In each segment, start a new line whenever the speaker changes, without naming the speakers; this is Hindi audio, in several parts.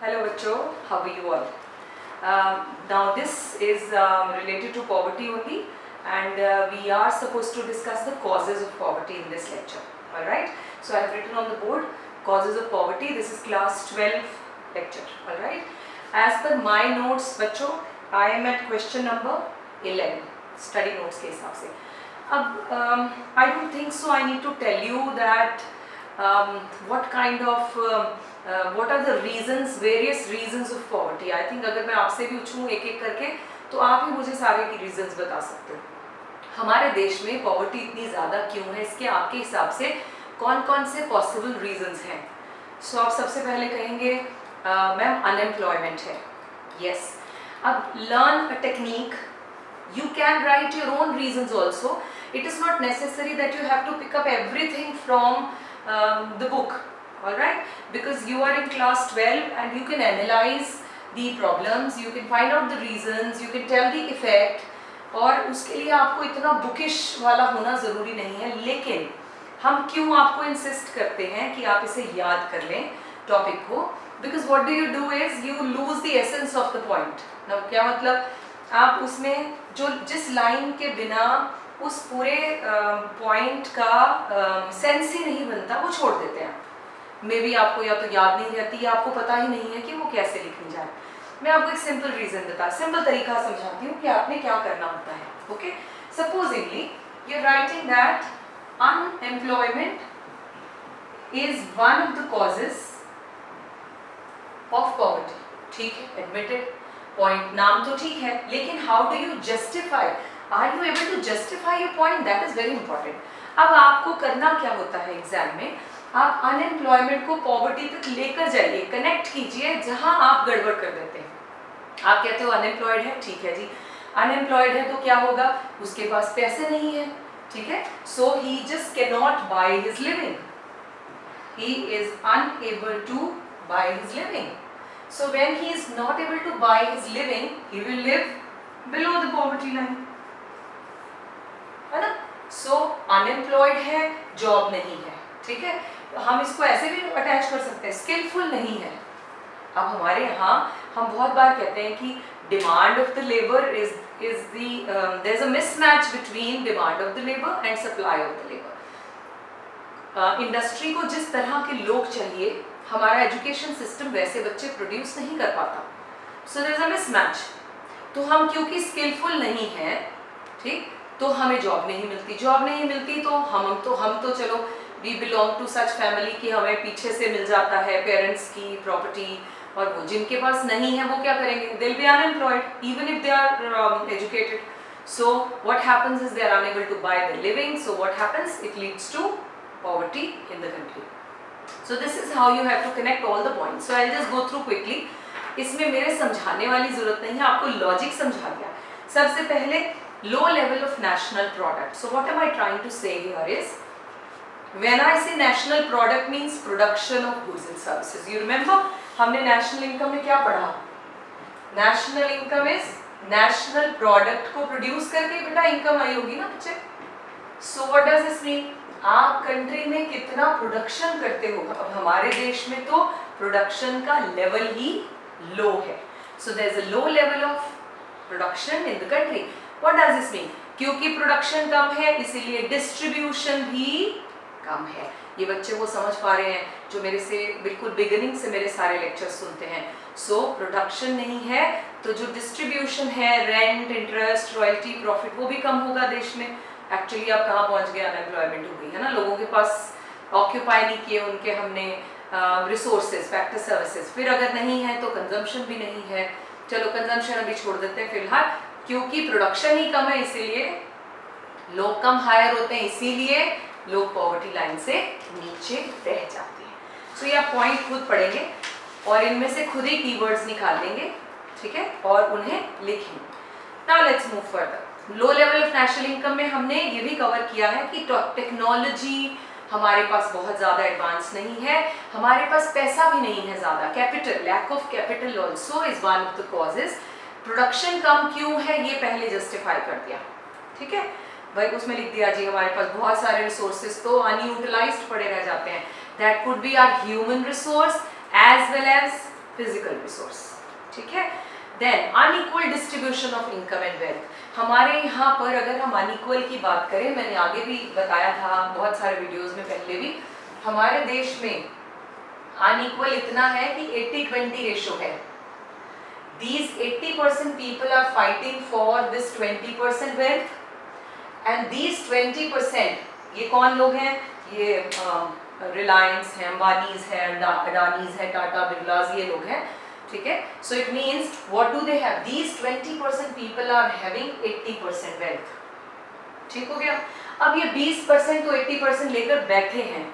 Hello बच्चों, how are you all? Now this is related to poverty only, and we are supposed to discuss the causes of poverty in this lecture. Alright, so I have written on the board causes of poverty. This is class 12 lecture. Alright, as per my notes बच्चों, I am at question number 11 study notes के हिसाब से. अब I don't think so I need to tell you that what kind of what are the reasons, various reasons of poverty. I think अगर मैं आपसे भी पूछूं एक एक करके तो आप ही मुझे सारे की reasons बता सकते हो. हमारे देश में poverty इतनी ज़्यादा क्यों है, इसके आपके हिसाब से कौन कौन से possible reasons हैं? So आप सबसे पहले कहेंगे मैम unemployment है. Yes. अब learn a technique. You can write your own reasons also. It is not necessary that you have to pick up everything from the book, alright? Because you are in class 12 and you can analyze the problems, you can find out the reasons, you can tell the effect. और उसके लिए आपको इतना बुकिश वाला होना ज़रूरी नहीं है, लेकिन हम क्यों आपको इंसिस्ट करते हैं कि आप इसे याद कर लें टॉपिक को? Because what do you do is you lose the essence of the point. Now क्या मतलब? आप उसमें जो जिस लाइन के बिना उस पूरे पॉइंट का सेंस ही नहीं बनता वो छोड़ देते हैं. मे बी आपको या तो याद नहीं रहती या आपको पता ही नहीं है कि वो कैसे लिखनी जाए. मैं आपको एक सिंपल रीजन सिंपल तरीका समझाती हूँ कि आपने क्या करना होता है. Okay, supposingly you are writing that unemployment is one of the causes of poverty. ठीक है, एडमिटेड पॉइंट, नाम तो ठीक है, लेकिन how do you justify? Are you able to justify your point? That is very important. अब आपको करना क्या होता है एग्जाम में, आप अनएम्प्लॉयमेंट को पॉवर्टी तक लेकर जाइए, कनेक्ट कीजिए जहां आप गड़बड़ कर देते हैं. आप कहते हो अनएम्प्लॉयड है, ठीक है जी, अनएम्प्लॉयड है तो क्या होगा, उसके पास पैसे नहीं है. ठीक है, so he just can not buy his living, he is unable to buy his living. So when he is not able to buy his living, he will live below the poverty line. है ना? So unemployed है, job नहीं है. ठीक है? हम इसको ऐसे भी अटैच कर सकते हैं, skillful नहीं है. अब हमारे यहाँ हम बहुत बार कहते हैं कि demand of the labor is the there is a mismatch between demand of the labor and supply of the labor. Industry को जिस तरह के लोग चाहिए, हमारा एजुकेशन सिस्टम वैसे बच्चे प्रोड्यूस नहीं कर पाता. So there is a mismatch. तो हम क्योंकि स्किलफुल नहीं हैं, ठीक, तो हमें जॉब नहीं मिलती. जॉब नहीं मिलती तो हम तो चलो we belong to such family कि हमें पीछे से मिल जाता है पेरेंट्स की प्रॉपर्टी, और वो जिनके पास नहीं है वो क्या करेंगे? They will be unemployed even if they are educated. So what happens is they are unable to buy the living. So what happens? It leads to poverty in the country. So this is how you have to connect all the points. So I'll just go through quickly. इसमें मेरे समझाने वाली जरूरत नहीं है, आपको लॉजिक समझा दिया. सबसे पहले लो level of national product. So what am I trying to say here is, when I say national product means production of goods and services. You remember हमने नेशनल इनकम में क्या पढ़ा? National income is national product को प्रोड्यूस करके बेटा इनकम आई होगी ना बच्चे. So what does this mean? आप कंट्री में कितना प्रोडक्शन करते हो. अब हमारे देश में तो प्रोडक्शन का लेवल ही लो है. So there is a low level of production in the country. What does this mean? क्योंकि प्रोडक्शन कम है इसीलिए डिस्ट्रीब्यूशन भी कम है. ये बच्चे वो समझ पा रहे हैं जो मेरे से बिल्कुल बिगिनिंग से मेरे सारे लेक्चर्स सुनते हैं. सो प्रोडक्शन नहीं है तो जो डिस्ट्रीब्यूशन है, रेंट, इंटरेस्ट, रॉयल्टी, प्रॉफिट, वो भी कम होगा देश में. एक्चुअली आप कहाँ पहुँच गए? अनएम्प्लॉयमेंट हो गई है ना. लोगों के पास ऑक्यूपाई नहीं किए उनके हमने रिसोर्सेज, फैक्टर, सर्विसेज. फिर अगर नहीं है तो कंजम्पशन भी नहीं है. चलो कंजम्पशन अभी छोड़ देते हैं फिलहाल, क्योंकि प्रोडक्शन ही कम है इसीलिए लोग कम हायर होते हैं, इसीलिए लोग पॉवर्टी लाइन से नीचे रह जाते हैं. सो ये आप पॉइंट खुद पढ़ेंगे और इनमें से खुद ही कीवर्ड्स निकाल लेंगे, ठीक है, और उन्हें लिखेंगे. Now let's move further. Low level of national income में हमने ये भी कवर किया है कि टेक्नोलॉजी हमारे पास बहुत ज़्यादा एडवांस नहीं है, हमारे पास पैसा भी नहीं है ज़्यादा. Capital, lack of capital also is one of the causes. Production कम क्यों है ये पहले जस्टिफाई कर दिया. ठीक है भाई, उसमें लिख दिया जी हमारे पास बहुत सारे रिसोर्सेज तो अनयूटिलाइज्ड पड़े रह जाते हैं. That could be our human resource as well as physical resource, ठीक है। Then unequal distribution of income and wealth. हमारे यहाँ पर अगर हम अनइक्वल की बात करें, मैंने आगे भी बताया था बहुत सारे वीडियोस में पहले भी, हमारे देश में अनइक्वल इतना है कि 80-20 रेशो है। These 80% people are fighting for this 20% wealth and these 20%, ये कौन लोग हैं? ये रिलायंस है, अंबानीज है, अडानीज है, टाटा बिरलाज, ये लोग हैं, ठीक है। So it means what do they have? These 20% people are having 80% wealth, ठीक हो गया। अब ये 20% तो 80% लेकर बैठे हैं,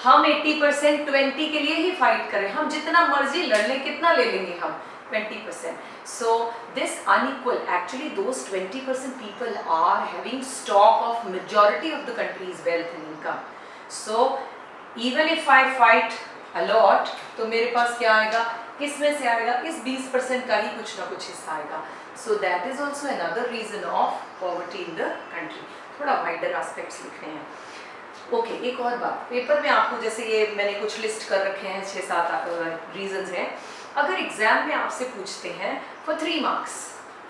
हम 80% 20 के लिए ही फाइट करें, हम जितना मर्जी लड़ लें, कितना ले लेंगे हम? 20%. So this unequal, actually those 20% people are having stock of majority of the country's wealth and income. So even if I fight a lot, तो मेरे पास क्या आएगा? किस में से आएगा? इस 20% का ही कुछ ना कुछ हिस्सा आएगा। So that is also another reason of poverty in the country. थोड़ा wider aspects लिखने हैं। ओके, एक और बात, पेपर में आपको जैसे ये मैंने कुछ लिस्ट कर रखे हैं, 6-7 रीजंस हैं। अगर एग्जाम में आपसे पूछते हैं फॉर 3 मार्क्स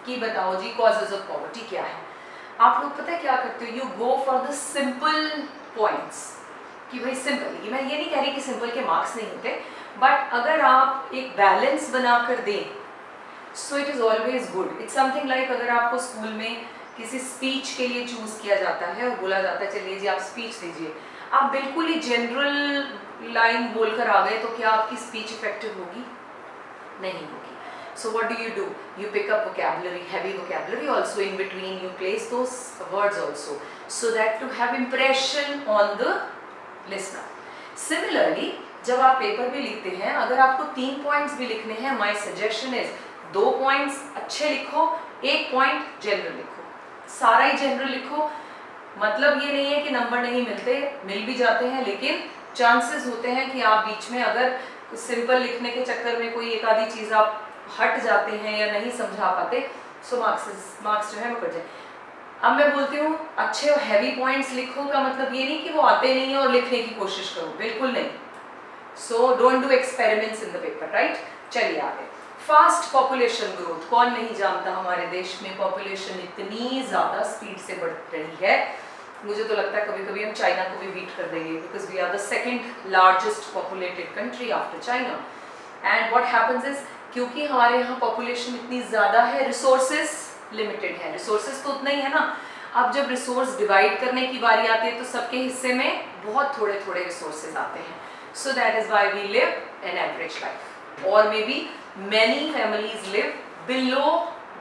कि बताओ जी कॉजेज ऑफ पॉवर्टी क्या है, आप लोग पता है क्या करते हो? You go for the simple points, कि भाई सिंपल, मैं ये नहीं कह रही कि सिंपल के मार्क्स नहीं होते, बट अगर आप एक बैलेंस बना कर दें, so it is always good. It's something like अगर आपको स्कूल में किसी स्पीच के लिए चूज किया जाता है और बोला जाता है चलिए जी आप स्पीच दीजिए, आप बिल्कुल ही जनरल लाइन बोलकर आ गए, तो क्या आपकी स्पीच इफेक्टिव होगी? नहीं होगी। So what do? You pick up vocabulary, heavy vocabulary also in between, you place those words also, so that to have impression on the listener. Similarly, जब आप पेपर भी लिखते हैं, अगर आपको 3 पॉइंट्स भी लिखने हैं, my suggestion is 2 पॉइंट्स अच्छे लिखो, 1 पॉइंट जनरल लिखो, सारा ही जनरल लिखो। मतलब ये नहीं है कि नंबर नहीं मिलते, मिल भी जाते हैं, लेकिन चांसेस होते हैं कि आप बीच में अगर सिंपल लिखने के चक्कर में कोई एक आधी चीज़ आप हट जाते हैं या नहीं समझा पाते, सो मार्क्स जो है वो कट जाए। अब मैं बोलती हूँ अच्छे और हैवी पॉइंट्स लिखो का मतलब ये नहीं कि वो आते नहीं है और लिखने की कोशिश करो, बिल्कुल नहीं। So don't do experiments in the paper, right. चलिए आगे। फास्ट पॉपुलेशन ग्रोथ, कौन नहीं जानता हमारे देश में पॉपुलेशन इतनी ज़्यादा स्पीड से बढ़ रही है, मुझे तो लगता है कभी कभी हम चाइना को भी बीट कर देंगे, because we are the second largest populated country after China. And what happens is, क्योंकि हमारे यहाँ पॉपुलेशन इतनी ज़्यादा है, रिसोर्सेज लिमिटेड है, रिसोर्सेज तो उतना ही है ना। अब जब रिसोर्स डिवाइड करने की बारी आती है तो सबके हिस्से में बहुत थोड़े थोड़े रिसोर्सेज आते हैं। So that is why we live an average life, और maybe many families live below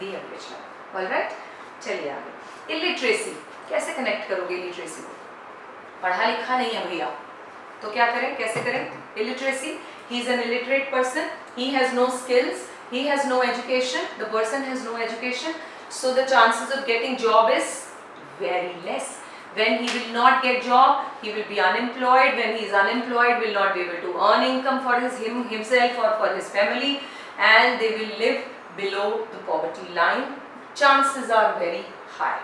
the average life. Alright, चलिए आगे। इलिटरेसी, कैसे कनेक्ट करोगे लिटरेसी को? पढ़ा लिखा नहीं है भैया, तो क्या करें, कैसे करें? Illiteracy, he is an illiterate person, he has no skills, he has no education, the person has no education, so the chances of getting job is very less. When he will not get job, he will be unemployed. When he is unemployed, will not be able to earn income for himself or for his family, and they will live below the poverty line. Chances are very high.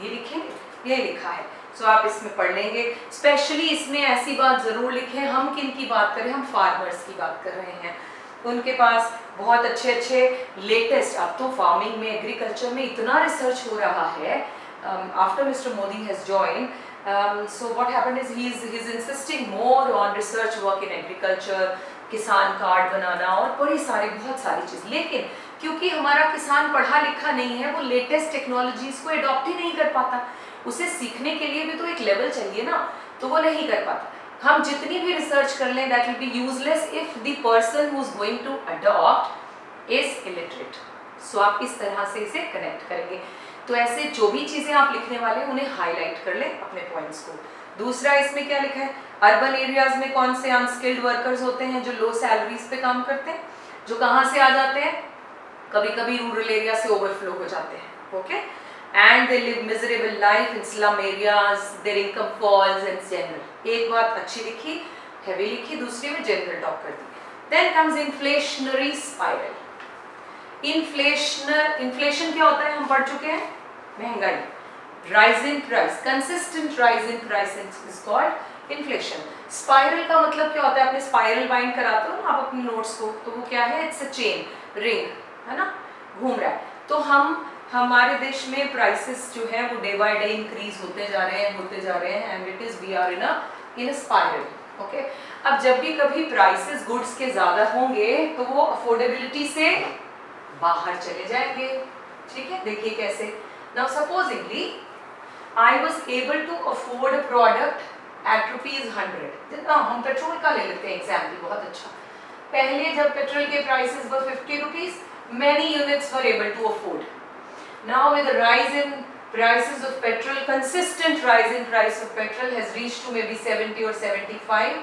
ये लिखेंगे, ये लिखा है, so आप इसमें पढ़ लेंगे। स्पेशली इसमें ऐसी बात जरूर लिखें, हम किन की बात करें, हम फार्मर्स की बात कर रहे हैं। उनके पास बहुत अच्छे अच्छे लेटेस्ट, अब तो फार्मिंग में, एग्रीकल्चर में इतना रिसर्च हो रहा है। After mister Modi has join, so what happened is he's insisting more on research work in agriculture, किसान कार्ड बनाना और बड़ी सारी बहुत सारी चीज़। लेकिन क्योंकि हमारा किसान पढ़ा लिखा नहीं है, वो लेटेस्ट टेक्नोलॉजीज को अडॉप्ट ही नहीं कर पाता, उसे सीखने के लिए भी तो एक लेवल चाहिए ना, तो वो नहीं कर पाता। हम जितनी भी रिसर्च कर लें, that will be useless if the person who is going to adopt is illiterate. सो आप इस तरह से इसे कनेक्ट करेंगे। तो ऐसे जो भी चीज़ें आप लिखने वाले हैं उन्हें हाईलाइट कर लें अपने पॉइंट्स को। दूसरा इसमें क्या लिखा है, अर्बन एरियाज में कौन से अनस्किल्ड वर्कर्स होते हैं जो लो सैलरीज पे काम करते हैं, जो कहाँ से आ जाते हैं, कभी कभी रूरल एरिया से ओवरफ्लो हो जाते हैं, okay, and they live miserable life in slum areas, their income falls and general। एक बात अच्छी लिखी, हैवी लिखी, दूसरी में जनरल टॉक कर दी। Then comes inflationary spiral। Inflation क्या होता है, हम पढ़ चुके हैं, महंगाई। rise in price, consistent rise in price is called inflation. Spiral का मतलब क्या होता है? आपने स्पाइरल बाइंड कराते हो ना आप अपने नोट्स को, तो वो क्या है? इट्स अ चेन, रिंग, है ना, घूम रहा है। तो हमारे देश में प्राइसेस जो है वो डे बाय डे इंक्रीज होते जा रहे हैं and it is we are in a spiral. Okay, अब जब भी कभी प्राइसेस गुड्स के ज्यादा होंगे तो वो अफोर्डेबिलिटी से बाहर चले जाएंगे। ठीक है, देखिए कैसे। Now supposingly I was able to afford a product at ₹100। हम पेट्रोल का ले लेते हैं एग्जाम्पल, बहुत अच्छा। पहले जब पेट्रोल के prices were ₹50, many units were able to afford. Now with the rise in prices of petrol, consistent rise in price of petrol has reached to maybe 70 or 75,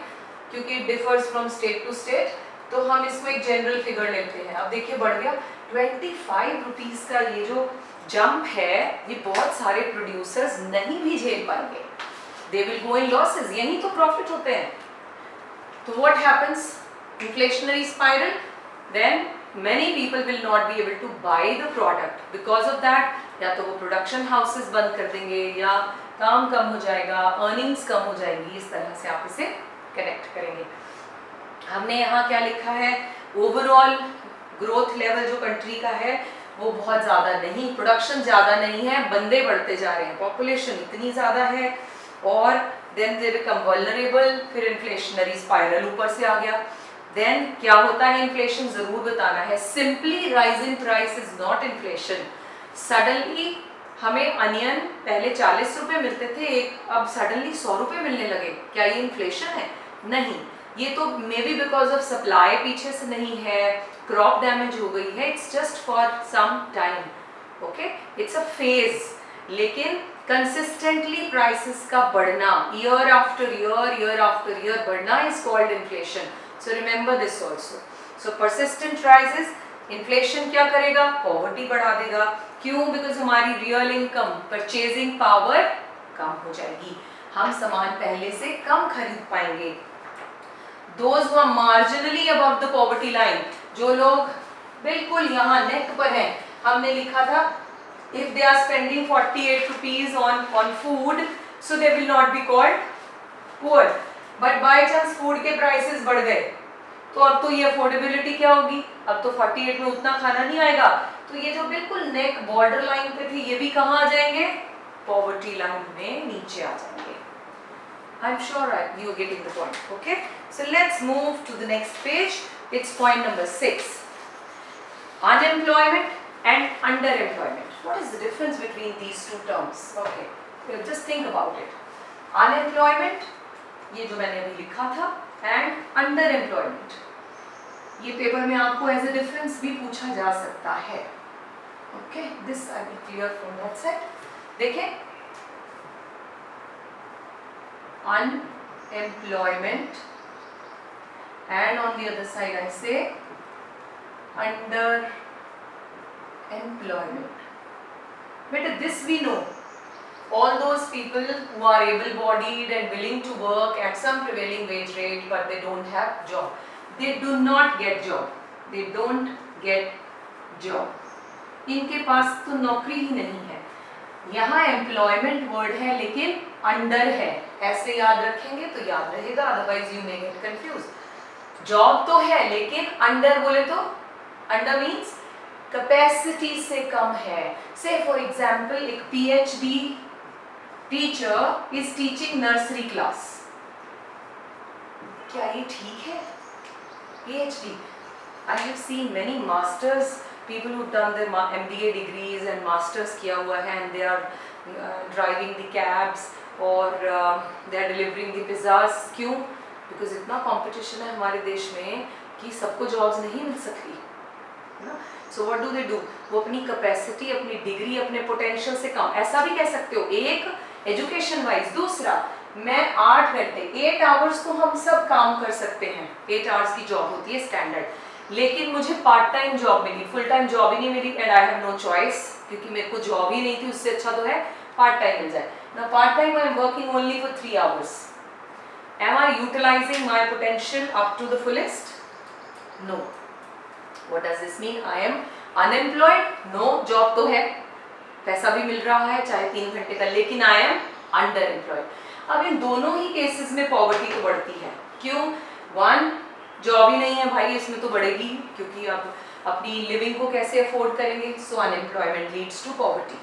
क्योंकि it differs from state to state, तो हम इसको एक जनरल फिगर लेते हैं। अब देखिए बढ़ गया ₹25 का ये जो जंप है, ये बहुत सारे प्रोड्यूसर्स नहीं भी झेल पाएंगे, they will go in losses, यही तो प्रॉफिट होते हैं। तो what happens? Inflationary spiral, then many people will not be able to buy the product because of that, या तो वो प्रोडक्शन हाउसेस बंद कर देंगे या काम कम हो जाएगा, अर्निंग्स कम हो जाएंगी। इस तरह से आप इसे कनेक्ट करेंगे। हमने यहाँ क्या लिखा है? ओवरऑल ग्रोथ लेवल जो कंट्री का है वो बहुत ज़्यादा नहीं, प्रोडक्शन ज़्यादा नहीं है, बंदे बढ़ते जा रहे हैं, पॉपुलेशन इतनी ज़्यादा है, और देन दे बिकम वल्नरेबल, फिर इन्फ्लेशनरी स्पाइरल ऊपर से आ गया। देन क्या होता है? इन्फ्लेशन जरूर बताना है। Simply rise in price is not inflation. Suddenly हमें अनियन पहले 40 रुपए मिलते थे एक, अब सडनली 100 रुपए मिलने लगे, क्या ये इन्फ्लेशन है? नहीं, ये तो may be because of supply पीछे से नहीं है, क्रॉप डैमेज हो गई है, it's just for some time, okay, it's a phase. लेकिन कंसिस्टेंटली प्राइसेस का बढ़ना, ईयर आफ्टर ईयर बढ़ना is called inflation. So remember this also. So persistent rises, inflation क्या करेगा? Poverty बढ़ा देगा। क्यों? Because हमारी real income, purchasing power कम हो जाएगी, हम सामान पहले से कम खरीद पाएंगे। Those who are marginally above the poverty line, जो लोग बिल्कुल यहाँ नेक पर हैं, हमने लिखा था if they are spending ₹48 on food, so they will not be called poor. But by chance food के प्राइसेस बढ़ गए तो अब तो ये अफोर्डेबिलिटी क्या होगी? अब तो 48 में उतना खाना नहीं आएगा, तो ये जो बिल्कुल नेक बॉर्डर लाइन पे थे ये भी कहाँ आ जाएंगे? पॉवर्टी लाइन में नीचे आ जाएंगे। I am sure you are getting the point. Okay, so let's move to the next page. It's point number 6, unemployment and under employment. What is the difference between these two terms? Okay, just think about it. Unemployment, ये जो मैंने अभी लिखा था, एंड अंडर एम्प्लॉयमेंट, ये पेपर में आपको एज ए डिफरेंस भी पूछा जा सकता है। Okay, this I will clear from that side. देखें, unemployment and on the other side I say underemployment. बेटा this we know, all those people who are able-bodied and willing to work at some prevailing wage rate but they don't have job, they do not get job, they don't get job, इनके पास तो नौकरी ही नहीं है। यहाँ एम्प्लॉयमेंट वर्ड है लेकिन अंडर है, ऐसे याद रखेंगे तो याद रहेगा, otherwise you may get confuse. Job तो है लेकिन अंडर बोले तो, अंडर मीन्स कैपेसिटी से कम है। से फॉर एग्जाम्पल एक PhD teacher is teaching nursery class, क्या ये ठीक है? PhD, I have seen many masters, people who've done their MBA degrees and masters किया हुआ है, and they are driving the cabs और they are delivering the pizzas। क्यों? Because इतना competition है हमारे देश में कि सबको jobs नहीं मिल सकती, है ना? So what do they do? वो अपनी कैपेसिटी, अपनी डिग्री, अपने पोटेंशियल से कम, ऐसा भी कह सकते हो, एक एजुकेशन वाइज। दूसरा, मैं 8 घंटे 8 आवर्स तो हम सब काम कर सकते हैं, 8 आवर्स की जॉब होती है स्टैंडर्ड, लेकिन मुझे पार्ट टाइम जॉब मिली, फुल टाइम जॉब ही नहीं मिली, and I have no choice, क्योंकि मेरे को जॉब ही नहीं थी। उससे अच्छा तो है पार्ट टाइम मिल जाए ना। Part time I am working only for 3 hours, am I utilising my potential up to the fullest? No. What does this mean? I am unemployed? No, job तो है, पैसा भी मिल रहा है चाहे 3 घंटे का, लेकिन आई एम अंडर एम्प्लॉयड। अब इन दोनों ही केसेस में पॉवर्टी तो बढ़ती है। क्यों? वन, जॉब ही नहीं है भाई, इसमें तो बढ़ेगी, क्योंकि अब अपनी लिविंग को कैसे अफोर्ड करेंगे, सो अनएम्प्लॉयमेंट लीड्स टू पॉवर्टी।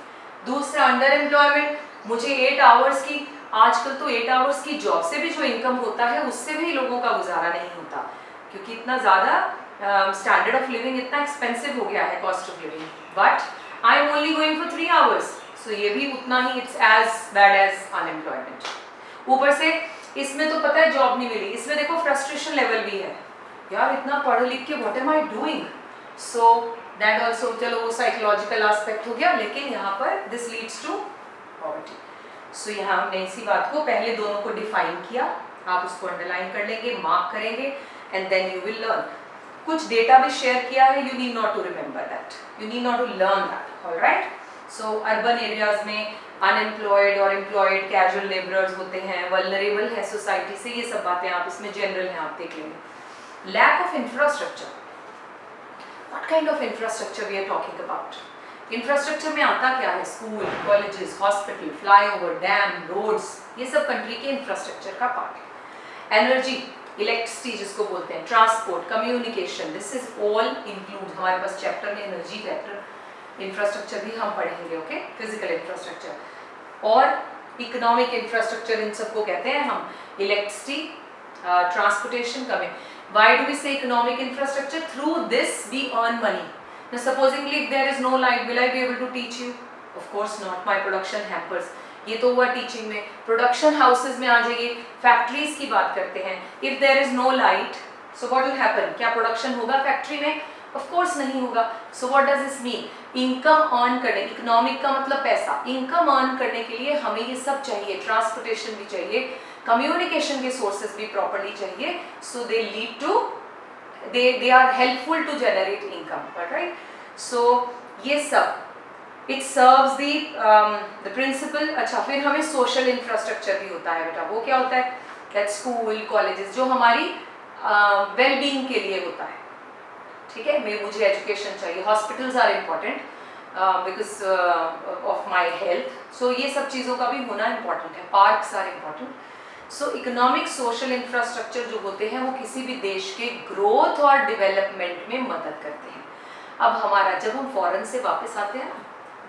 दूसरा, अंडर एम्प्लॉयमेंट, मुझे 8 आवर्स की, आजकल तो 8 आवर्स की जॉब से भी जो इनकम होता है उससे भी लोगों का गुजारा नहीं होता, क्योंकि इतना ज़्यादा स्टैंडर्ड ऑफ लिविंग इतना एक्सपेंसिव हो गया है, cost of living. But I am only going for 3 hours, so ये भी उतना ही, it's as bad as unemployment. ऊपर से इसमें तो पता है जॉब नहीं मिली, इसमें देखो फ्रस्ट्रेशन लेवल भी है, यार इतना पढ़ लिख के what am I doing, so that also, चलो वो साइकोलॉजिकल एस्पेक्ट हो गया, लेकिन यहाँ पर दिस लीड्स टू पॉवर्टी। सो यहाँ हमने इसी बात को पहले दोनों को डिफाइन किया, आप उसको अंडरलाइन कर लेंगे, मार्क करेंगे, and then you will learn. कुछ डेटा भी शेयर किया है, you need not to remember that, you need not to learn that, alright. So urban areas में अनएम्प्लॉयड और एम्प्लॉयड कैजुअल लेबरर्स होते हैं, वल्नरेबल है सोसाइटी से, ये सब बातें आप इसमें जनरल हैं, आप देख लेंगे। Lack of infrastructure, what kind of infrastructure we are talking about? Infrastructure में आता क्या है? School, colleges, hospital, flyover, dam, roads, ये सब कंट्री के इंफ्रास्ट्रक्चर का पार्ट है। एनर्जी, इलेक्ट्रिसिटी जिसको बोलते हैं, transport, communication, this is all include, हमारे पास चैप्टर में एनर्जी फैक्टर इंफ्रास्ट्रक्चर भी हम पढ़ेंगे, ओके, फिजिकल इंफ्रास्ट्रक्चर। और इकोनॉमिक इंफ्रास्ट्रक्चर, इन सबको कहते हैं हम electricity, transportation, communication. Why do we say economic infrastructure? Through this we earn money. Now supposingly if there is no light, will I be able to teach you? Of course not. My production hampers. ये तो हुआ टीचिंग में। प्रोडक्शन हाउसेज में आ जाइए, फैक्ट्रीज की बात करते हैं। If there is no light, so what will happen? क्या प्रोडक्शन होगा फैक्ट्री में? ऑफ कोर्स नहीं होगा। So what does this mean? Income earn करने, इकोनॉमिक का मतलब पैसा, इनकम अर्न करने के लिए हमें ये सब चाहिए, ट्रांसपोर्टेशन भी चाहिए, कम्युनिकेशन के सोर्सेज भी प्रॉपर्ली चाहिए, so they lead to, they are helpful to generate income, right. So ये सब इट सर्व्स द प्रिंसिपल। अच्छा, फिर हमें सोशल इंफ्रास्ट्रक्चर भी होता है बेटा, वो क्या होता है? दैट स्कूल, कॉलेजेस, जो हमारी वेलबींग के लिए होता है, ठीक है, मुझे एजुकेशन चाहिए, hospitals are important because of my health, so ये सब चीज़ों का भी होना इम्पॉर्टेंट है, parks are important. So economic social infrastructure जो होते हैं वो किसी भी देश के ग्रोथ और डेवलपमेंट में मदद करते हैं। अब हमारा, जब हम फॉरेन से वापस आते हैं ना,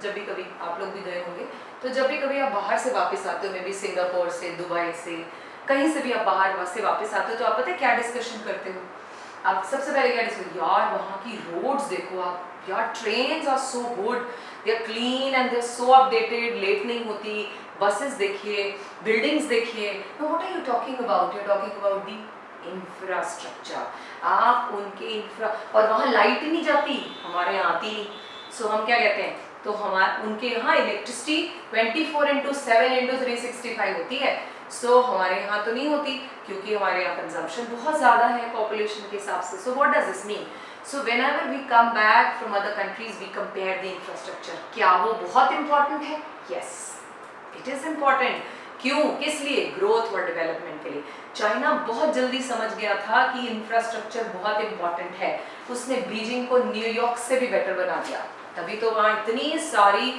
जब भी कभी आप लोग भी गए होंगे, तो जब भी कभी आप बाहर से वापस आते हो, मे बी सिंगापुर से, दुबई से, कहीं से भी आप बाहर से वापस आते हो, तो आप पता है क्या डिस्कशन करते हो? आप सबसे पहले क्या डिस्कशन, यार वहाँ की रोड्स देखो आप, यार trains are so good, they are clean and they are so updated, late नहीं होती, बसेस देखिए, बिल्डिंग्स देखिए। What are you talking about? You are talking about the infrastructure. आप उनके और वहाँ लाइट ही नहीं जाती, हमारे यहाँ आती नहीं, सो हम क्या कहते हैं, तो हमारे उनके यहाँ इलेक्ट्रिसिटी 24/7/365 होती है, सो हमारे यहाँ तो नहीं होती, क्योंकि हमारे यहाँ कंजम्पशन बहुत ज़्यादा है पॉपुलेशन के हिसाब से। So what does this mean? So whenever we come back from other countries we compare the infrastructure. क्या वो बहुत इंपॉर्टेंट है? Yes, it is important. क्यों? किस लिए? ग्रोथ और डेवलपमेंट के लिए। चाइना बहुत जल्दी समझ गया था कि इंफ्रास्ट्रक्चर बहुत इंपॉर्टेंट है, उसने बीजिंग को न्यूयॉर्क से भी बेटर बना दिया, तभी तो वहाँ इतनी सारी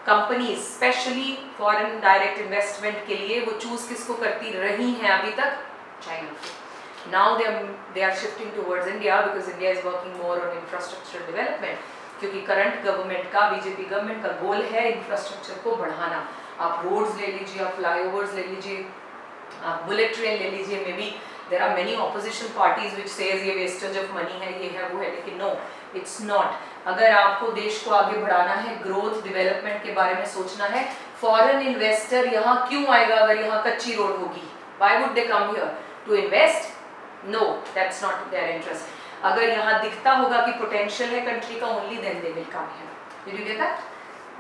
companies specially foreign direct investment के लिए वो चूज किसको करती रही हैं अभी तक? चाइना को। Now they are shifting towards India because India is working more on infrastructure development, क्योंकि करंट गवर्नमेंट का, बीजेपी गवर्नमेंट का गोल है इंफ्रास्ट्रक्चर को बढ़ाना। आप रोड्स ले लीजिए, आप फ्लाईओवर्स ले लीजिए, आप बुलेट ट्रेन ले लीजिए, may be there are many opposition parties which says ये वेस्टेज ऑफ मनी है, ये है, वो है, लेकिन नो, इट्स नॉट। अगर आपको देश को आगे बढ़ाना है, ग्रोथ डेवलपमेंट के बारे में सोचना है, फॉरेन इन्वेस्टर यहाँ क्यों आएगा अगर यहाँ कच्ची रोड होगी? Why would they come here to invest? No, that's not their interest. अगर यहाँ दिखता होगा कि पोटेंशियल है कंट्री का, only then they will come here. Did you get that?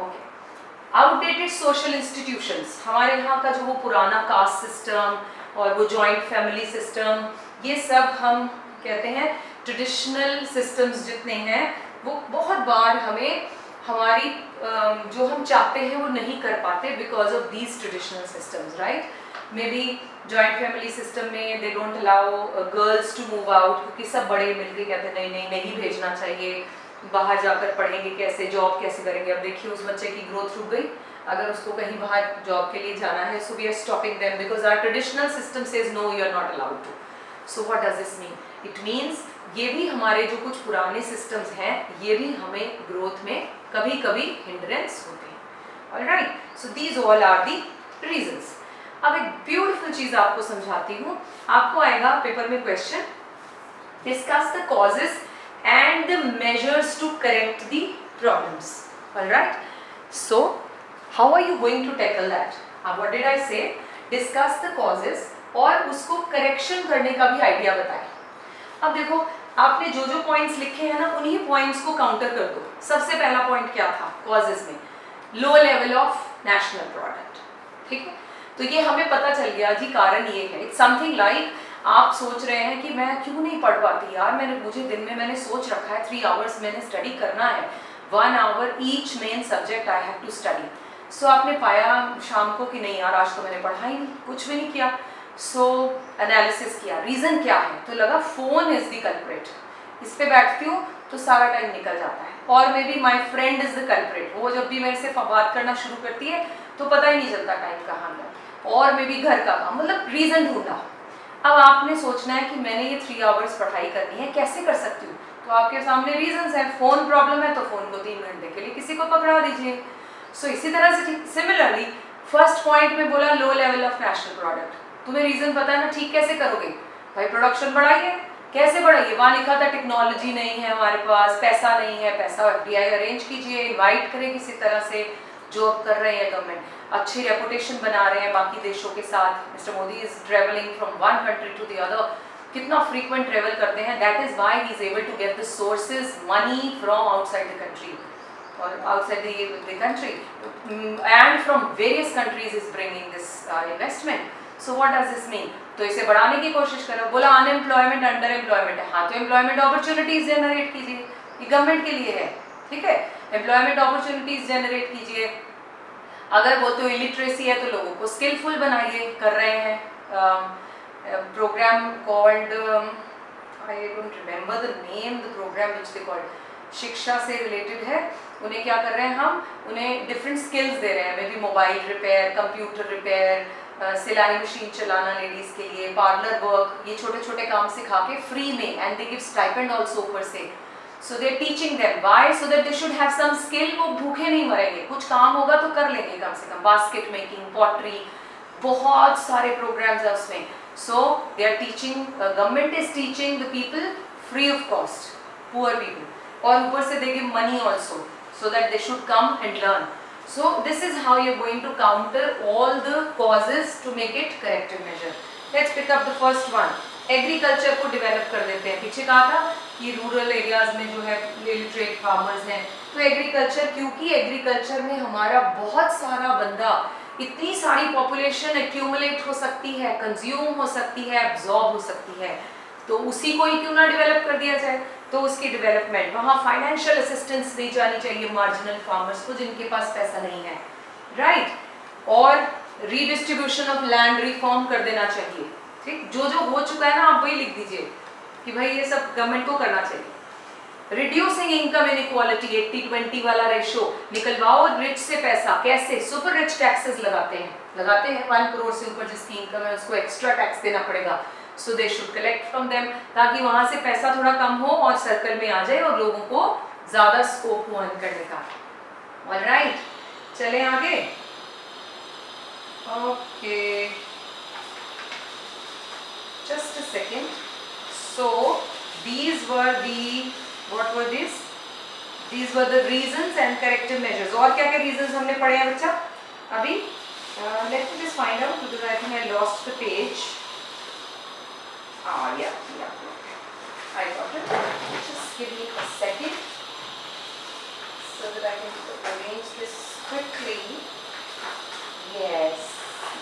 Okay. Outdated social institutions, हमारे यहाँ का जो वो पुराना कास्ट सिस्टम और वो जॉइंट फैमिली सिस्टम, ये सब हम कहते हैं ट्रेडिशनल सिस्टम्स जितने हैं, वो बहुत बार हमें हमारी जो हम चाहते हैं वो नहीं कर पाते because of these traditional systems, right. Maybe joint family system में they don't allow girls to move out, क्योंकि सब बड़े मिलकर कहते हैं नहीं नहीं नहीं भेजना चाहिए, बाहर जाकर पढ़ेंगे कैसे, जॉब कैसे करेंगे। अब देखिए उस बच्चे की ग्रोथ रुक गई, अगर उसको कहीं बाहर जॉब के लिए जाना है, so we are stopping them because our traditional system says no you are not allowed to. So what does this mean? It means ये भी हमारे जो कुछ पुराने सिस्टम्स हैं ये भी हमें ग्रोथ में कभी कभी हिंड्रेंस होते हैं। Alright, so these all are the reasons. अब एक ब्यूटीफुल चीज आपको समझाती हूँ। आपको आएगा पेपर में question, discuss the causes and the measures to correct the problems. All right, so how are you going to tackle that? What did I say? Discuss the causes और उसको करेक्शन करने का भी आइडिया बताएं। अब देखो आपने जो जो पॉइंट्स लिखे हैं ना उन्हीं पॉइंट्स को काउंटर कर दो। सबसे पहला पॉइंट क्या था कॉजेस में? लो लेवल ऑफ नेशनल प्रोडक्ट। ठीक है, तो ये हमें पता चल गया जी कारण ये है। इट्स समथिंग लाइक आप सोच रहे हैं कि मैं क्यों नहीं पढ़ पाती यार, मुझे दिन में मैंने सोच रखा है 3 आवर्स मैंने स्टडी करना है, 1 hour each main subject I have to study. So आपने पाया शाम को कि नहीं यार आज तो मैंने पढ़ा ही नहीं, कुछ भी नहीं किया। सो एनालिसिस किया, रीज़न क्या है, तो लगा फ़ोन इज़ द कल्प्रिट। इस पे बैठती हूँ तो सारा टाइम निकल जाता है। और may be my friend is the culprit, वो जब भी मेरे से बात करना शुरू करती है तो पता ही नहीं चलता टाइम कहाँ गया। और मे बी घर का काम, मतलब रीज़न ढूंढा। अब आपने सोचना है कि मैंने ये 3 आवर्स पढ़ाई करनी है, कैसे कर सकती हूँ? तो आपके सामने रीजंस हैं। फ़ोन प्रॉब्लम है तो फ़ोन को 3 घंटे के लिए किसी को पकड़ा दीजिए। सो इसी तरह से सिमिलरली फर्स्ट पॉइंट में बोला लो लेवल ऑफ नेशनल प्रोडक्ट। तुम्हें रीज़न पता है ना, ठीक कैसे करोगे भाई? प्रोडक्शन बढ़ाइए। कैसे बढ़ाइए? वहाँ लिखा था टेक्नोलॉजी नहीं है हमारे पास, पैसा नहीं है, पैसा FDI अरेंज कीजिए, इन्वाइट करें किसी तरह से, जो कर रहे हैं गवर्नमेंट, अच्छी रेपुटेशन बना रहे हैं बाकी देशों के साथ। Mister Modi is travelling from one country to the other, कितना फ्रीक्वेंट ट्रेवल करते हैं। That is why he is able to get the sources money from outside the country और outside the country and from various countries is bringing this investment. So what does this mean? तो इसे बढ़ाने की कोशिश करो। बोला अनएम्प्लॉयमेंट, अंडर एम्प्लॉयमेंट है, हाँ तो एम्प्लॉयमेंट अपॉर्चुनिटीज जनरेट कीजिए, ये गवर्नमेंट के लिए है। ठीक है, एम्प्लॉयमेंट अपॉर्चुनिटीज जनरेट कीजिए। अगर बोलते हो इलिटरेसी है तो लोगों को स्किलफुल बनाइए, कर रहे हैं program called, I don't remember the name, the program which they called, शिक्षा से रिलेटेड है। उन्हें क्या कर रहे हैं हम, उन्हें डिफरेंट स्किल्स दे रहे हैं, may be mobile repair, computer repair, सिलाई मशीन चलाना लेडीज़ के लिए, पार्लर वर्क, ये छोटे छोटे काम सिखा के फ्री में, and they give stipend also ऊपर से। So they are teaching them why, so that they should have some skill, वो भूखे नहीं मरेंगे, कुछ काम होगा तो कर लेंगे कम से कम। बास्केट मेकिंग, पॉटरी, बहुत सारे प्रोग्राम्स है उसमें। So they are teaching, government is teaching the people free of cost, poor people, और ऊपर से they give money also, so that they should come and learn. So this is how you are going to counter all the causes to make it corrective measure. Let's pick up the first one. Agriculture को डेवलप कर देते हैं। पीछे कहा था कि रूरल एरियाज में जो है लिटरेट फार्मर्स हैं, तो एग्रीकल्चर, क्योंकि एग्रीकल्चर में हमारा बहुत सारा बंदा, इतनी सारी पॉपुलेशन एक्यूमुलेट हो सकती है, कंज्यूम हो सकती है, एब्जॉर्ब हो सकती है, तो उसी को ही क्यों ना डेवलप कर दिया जाए। तो उसकी डेवलपमेंट, वहाँ फाइनेंशियल असिस्टेंस दी जानी चाहिए मार्जिनल फार्मर्स को जिनके पास पैसा नहीं है, राइट। और रीडिस्ट्रीब्यूशन ऑफ लैंड रिफॉर्म कर देना चाहिए। ठीक, जो जो हो चुका है ना आप वही लिख दीजिए कि भाई ये सब गवर्नमेंट को करना चाहिए। रिड्यूसिंग इनकम इनइक्वालिटी, 80-20 वाला रेशो, निकलवाओ रिच से पैसा। कैसे? सुपर रिच टैक्सेस लगाते हैं 1 करोड़ से ऊपर जिसकी इनकम है उसको एक्स्ट्रा टैक्स देना पड़ेगा। So they should collect from them, ताकि वहां से पैसा थोड़ा कम हो और सर्कल में आ जाए और लोगों को ज्यादा स्कोप हो अर्न करने का। ऑलराइट, चले आगे। Okay, just a second. So these were the, what were these? These were the reasons and corrective measures. और क्या क्या reasons हमने पढ़े हैं बच्चा अभी? Let me just find out because I think I lost the page. Yeah, I got it. Just give me a second so that I can arrange this quickly. Yes,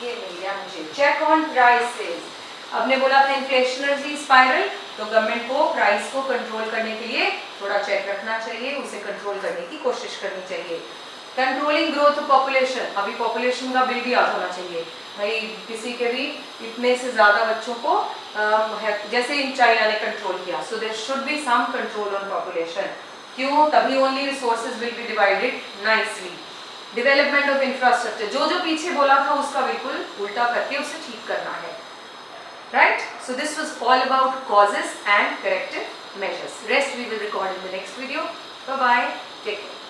ये मिल गया मुझे। Check on prices. अब ने बोला था इन्फ्लेशनरी स्पाइरल, तो गवर्नमेंट को प्राइस को कंट्रोल करने के लिए थोड़ा चेक रखना चाहिए, उसे कंट्रोल करने की कोशिश करनी चाहिए। कंट्रोलिंग ग्रोथ ऑफ पॉपुलेशन, अभी पॉपुलेशन का बिल भी आ जाना चाहिए भाई, किसी के भी इतने से ज़्यादा बच्चों को जैसे इन चाइना ने कंट्रोल किया, so there should be some control on population. क्यों? तभी only resources will be divided nicely. Development of infrastructure, जो जो पीछे बोला था उसका बिल्कुल उल्टा करके उसे ठीक करना है, right? So this was all about causes and corrective measures. Rest we will record in the next video. Bye bye. Take care.